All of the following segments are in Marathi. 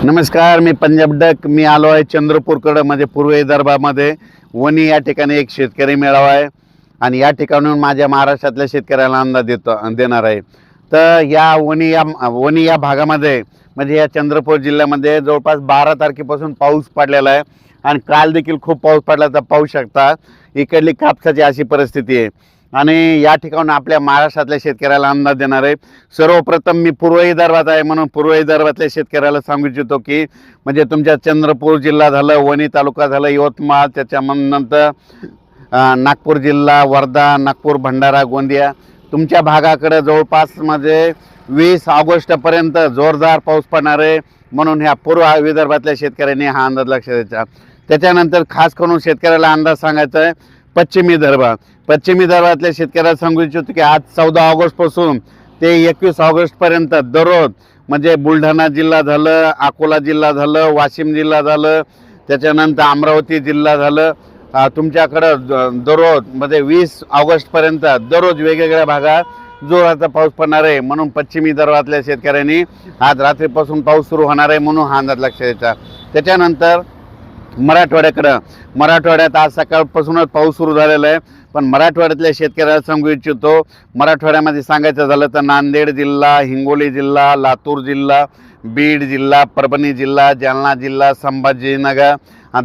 नमस्कार, मी पंजाब डक. मी आलो आहे चंद्रपूरकडं, म्हणजे पूर्व विदर्भामध्ये वणी या ठिकाणी एक शेतकरी मेळावा आहे आणि या ठिकाणून माझ्या महाराष्ट्रातल्या शेतकऱ्याला अंदाज देणार आहे. तर या वणी या भागामध्ये म्हणजे या चंद्रपूर जिल्ह्यामध्ये जवळपास 12 तारखेपासून पाऊस पडलेला आहे आणि काल देखील खूप पाऊस पडला. तर पाहू शकता इकडली कापसाची अशी परिस्थिती आहे आणि या ठिकाणून आपल्या महाराष्ट्रातल्या शेतकऱ्याला अंदाज देणार आहे. सर्वप्रथम मी पूर्व विदर्भात आहे म्हणून पूर्व विदर्भातल्या शेतकऱ्याला सांगू इच्छितो की म्हणजे तुमच्या चंद्रपूर जिल्हा झालं, वणी तालुका झालं, यवतमाळ, त्याच्यानंतर नागपूर जिल्हा, वर्धा, नागपूर, भंडारा, गोंदिया, तुमच्या भागाकडे जवळपास म्हणजे 20 ऑगस्टपर्यंत जोरदार पाऊस पडणार आहे. म्हणून ह्या पूर्व विदर्भातल्या शेतकऱ्यांनी हा अंदाज लक्षात द्यायचा. त्याच्यानंतर खास करून शेतकऱ्याला अंदाज सांगायचा आहे पश्चिमी विदर्भातल्या शेतकऱ्याला सांगू इच्छितो की आज 14 ऑगस्टपासून ते 21 ऑगस्टपर्यंत दररोज म्हणजे बुलढाणा जिल्हा झालं, अकोला जिल्हा झालं, वाशिम जिल्हा झालं, त्याच्यानंतर अमरावती जिल्हा झालं, तुमच्याकडं दररोज म्हणजे 20 ऑगस्टपर्यंत दररोज वेगवेगळ्या भागात जोराचा पाऊस पडणार आहे. म्हणून पश्चिमी विदर्भातल्या शेतकऱ्यांनी आज रात्रीपासून पाऊस सुरू होणार आहे म्हणून हा अंदाज लक्षात द्यायचा. त्याच्यानंतर मराठवाड्यात आज सकाळपासूनच पाऊस सुरू झालेला आहे. पण मराठवाड्यातल्या शेतकऱ्याला सांगू इच्छितो, मराठवाड्यामध्ये सांगायचं झालं तर नांदेड जिल्हा, हिंगोली जिल्हा, लातूर जिल्हा, बीड जिल्हा, परभणी जिल्हा, जालना जिल्हा, संभाजीनगर,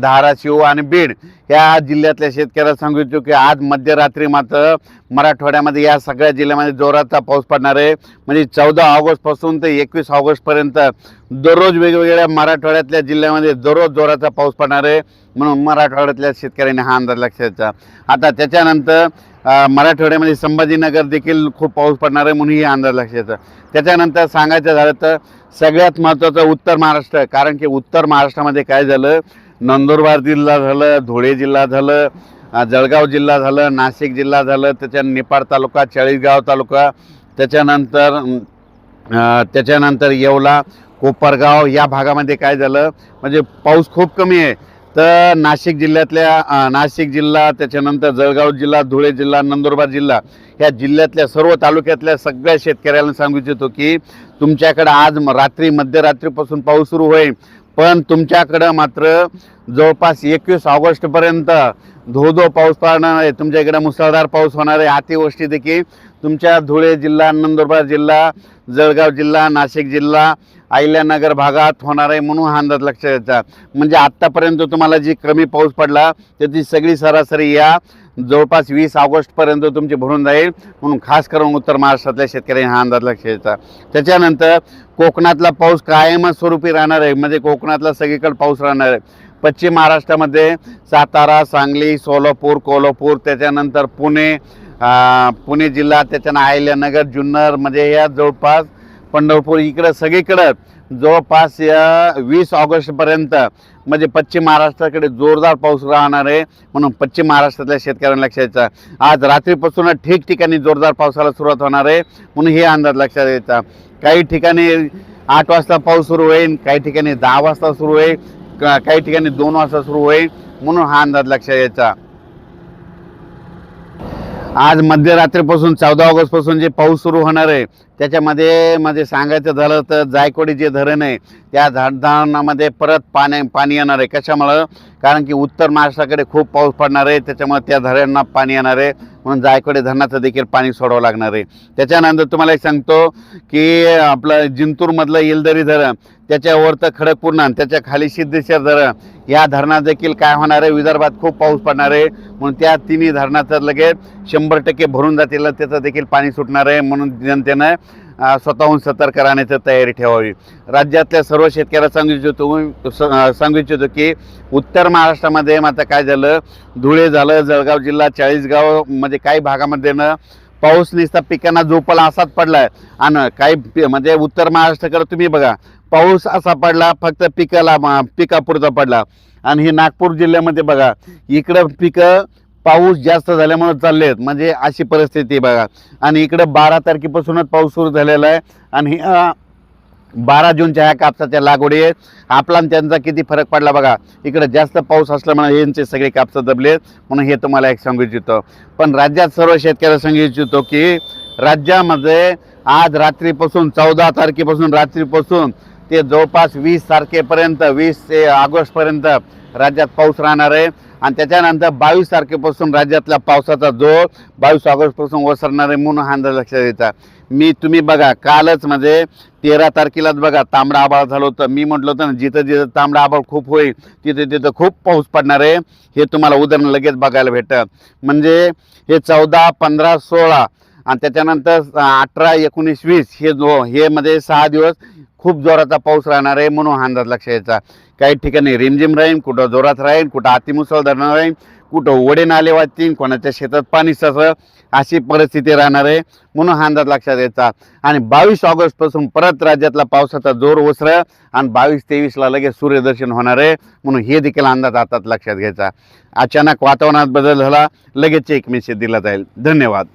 धाराशिव आणि बीड या जिल्ह्यातल्या शेतकऱ्याला सांगू इच्छितो की आज मध्यरात्री मात्र मराठवाड्यामध्ये या सगळ्या जिल्ह्यामध्ये जोराचा पाऊस पडणार आहे. म्हणजे 14 ऑगस्टपासून ते 21 ऑगस्टपर्यंत दररोज वेगवेगळ्या मराठवाड्यातल्या जिल्ह्यामध्ये दररोज जोराचा पाऊस पडणार आहे. म्हणून मराठवाड्यातल्या शेतकऱ्यांनी हा अंदाज लक्षात द्यायचा. आता त्याच्यानंतर मराठवाड्यामध्ये संभाजीनगर देखील खूप पाऊस पडणार आहे म्हणून ही अंदाज लक्षात द्यायचा. त्याच्यानंतर सांगायचं झालं तर सगळ्यात महत्त्वाचं उत्तर महाराष्ट्र, कारण की उत्तर महाराष्ट्रामध्ये काय झालं, नंदुरबार जिल्हा झालं, धुळे जिल्हा झालं, जळगाव जिल्हा झालं, नाशिक जिल्हा झालं, त्याच्यानंतर निपाड तालुका, चाळीसगाव तालुका, त्याच्यानंतर येवला, कोपरगाव या भागामध्ये काय झालं म्हणजे पाऊस खूप कमी आहे. तर नाशिक जिल्हा, त्याच्यानंतर जळगाव जिल्हा, धुळे जिल्हा, नंदुरबार जिल्हा ह्या जिल्ह्यातल्या सर्व तालुक्यातल्या सगळ्या शेतकऱ्यांना सांगू इच्छितो की तुमच्याकडे आज मध्यरात्रीपासून पाऊस सुरू होईल. पण तुमच्याकडं मात्र जवळपास 21 ऑगस्टपर्यंत धो पाऊस पडणार आहे. तुमच्या इकडे मुसळधार पाऊस होणार आहे. अतिवृष्टी देखील तुमच्या धुळे जिल्हा, नंदुरबार जिल्हा, जळगाव जिल्हा, नाशिक जिल्हा, अहिल्यानगर भागात होणार आहे म्हणून हा अंदाज लक्षात द्यायचा. म्हणजे आत्तापर्यंत तुम्हाला जी कमी पाऊस पडला त्याची सगळी सरासरी या जवळपास 20 ऑगस्टपर्यंत तुमची भरून जाईल. म्हणून खास करून उत्तर महाराष्ट्रातल्या शेतकऱ्यांनी हा अंदाज लक्षात द्यायचा. त्याच्यानंतर कोकणातला पाऊस कायमच स्वरूपी राहणार आहे. म्हणजे कोकणातला सगळीकडे पाऊस राहणार आहे. पश्चिम महाराष्ट्रामध्ये सातारा, सांगली, सोलापूर, कोल्हापूर, त्याच्यानंतर पुणे जिल्हा, त्याच्यानं अहिल्यानगर, जुन्नर म्हणजे या जवळपास पंढरपूर इकडं सगळीकडं जवळपास या 20 ऑगस्टपर्यंत म्हणजे पश्चिम महाराष्ट्राकडे जोरदार पाऊस राहणार आहे. म्हणून पश्चिम महाराष्ट्रातल्या शेतकऱ्यांना लक्षात द्यायचा. आज रात्रीपासून ठिकठिकाणी जोरदार पावसाला सुरुवात होणार आहे म्हणून हे अंदाज लक्षात द्यायचा. काही ठिकाणी 8 वाजता पाऊस सुरू होईल, काही ठिकाणी 10 वाजता सुरू होईल, काही ठिकाणी 2 वाजता सुरू होईल म्हणून हा अंदाज लक्षात द्यायचा. आज मध्यरात्रीपासून 14 ऑगस्टपासून जे पाऊस सुरू होणार आहे त्याच्यामध्ये सांगायचं झालं तर जायकवाडी जे धरण आहे त्या धरणामध्ये परत पाणी येणार आहे. कशामुळं? कारण की उत्तर महाराष्ट्राकडे खूप पाऊस पडणार आहे, त्याच्यामुळे त्या धरणांना पाणी येणार आहे. म्हणून जायकवाडी धरणाचं देखील पाणी सोडावं लागणार आहे. त्याच्यानंतर तुम्हाला एक सांगतो की आपलं जिंतूरमधलं येलदरी धरण, त्याच्यावर तर खडकपूर्णा, त्याच्या खाली सिद्धेश्वर धरण या धरणात देखील काय होणार आहे, विदर्भात खूप पाऊस पडणार आहे. म्हणून त्या तिन्ही धरणाचं लगेच 100% भरून जातील, त्याचं देखील पाणी सुटणार आहे. म्हणून जनतेनं स्वतःहून सतर्क राहण्याची तयारी ठेवावी. राज्यातल्या सर्व शेतकऱ्याला सांगू इच्छितो की उत्तर महाराष्ट्रामध्ये मात्र काय झालं, धुळे झालं, जळगाव जिल्हा, चाळीसगाव म्हणजे काही भागामध्ये पाऊस नुसता पिकांना झोपला असाच पडला आहे. आणि काही म्हणजे उत्तर महाराष्ट्राकडे तुम्ही बघा पाऊस असा पडला फक्त पिकापुरता पडला. आणि हे नागपूर जिल्ह्यामध्ये बघा इकडं पिकं पाऊस जास्त झाल्यामुळे चालले आहेत म्हणजे अशी परिस्थिती बघा. आणि इकडं 12 तारखेपासूनच पाऊस सुरू झालेला आहे आणि 12 जूनच्या ह्या कापसाच्या लागवडी आहेत. आपला त्यांचा किती फरक पडला बघा. इकडे जास्त पाऊस असल्यामुळे यांचे सगळे कापसं दबलेत म्हणून हे तुम्हाला एक सांगू इच्छितो. पण राज्यात सर्व शेतकऱ्याला सांगू इच्छितो की राज्यामध्ये आज रात्रीपासून 14 तारखेपासून रात्रीपासून ते जवळपास 20 तारखेपर्यंत 20 ऑगस्टपर्यंत राज्यात पाऊस राहणार आहे आणि त्याच्यानंतर 22 तारखेपासून राज्यातल्या पावसाचा जोर 22 ऑगस्टपासून ओसरणार आहे म्हणून हा अंदाज लक्षात घ्यायचा. तुम्ही बघा कालच म्हणजे 13 तारखेलाच बघा तांबडा आभाळ झालं होतं. मी म्हटलं होतं ना जिथं जिथं तांबडा आभाळ खूप होईल तिथे तिथं खूप पाऊस पडणार आहे. हे तुम्हाला उदाहरण लगेच बघायला भेटतं. म्हणजे हे 14, 15, 16 आणि त्याच्यानंतर 18, 19, 20 हे मध्ये 6 दिवस खूप जोराचा पाऊस राहणार आहे म्हणून हा अंदाज लक्षात घ्यायचा. काही ठिकाणी रिमझिम राहील, कुठं जोरात राहील, कुठं अतिमुसळधार राहील, कुठं ओढे नाले वाहतील, कोणाच्या शेतात पाणी साचलं, अशी परिस्थिती राहणार आहे म्हणून हा अंदाज लक्षात घ्यायचा. आणि 22 ऑगस्टपासून परत राज्यातला पावसाचा जोर ओसरेल आणि 22-23ला लगेच सूर्यदर्शन होणार आहे म्हणून हे देखील अंदाज हातात लक्षात घ्यायचा. अचानक वातावरणात बदल झाला लगेच एक मेसेज दिला जाईल. धन्यवाद.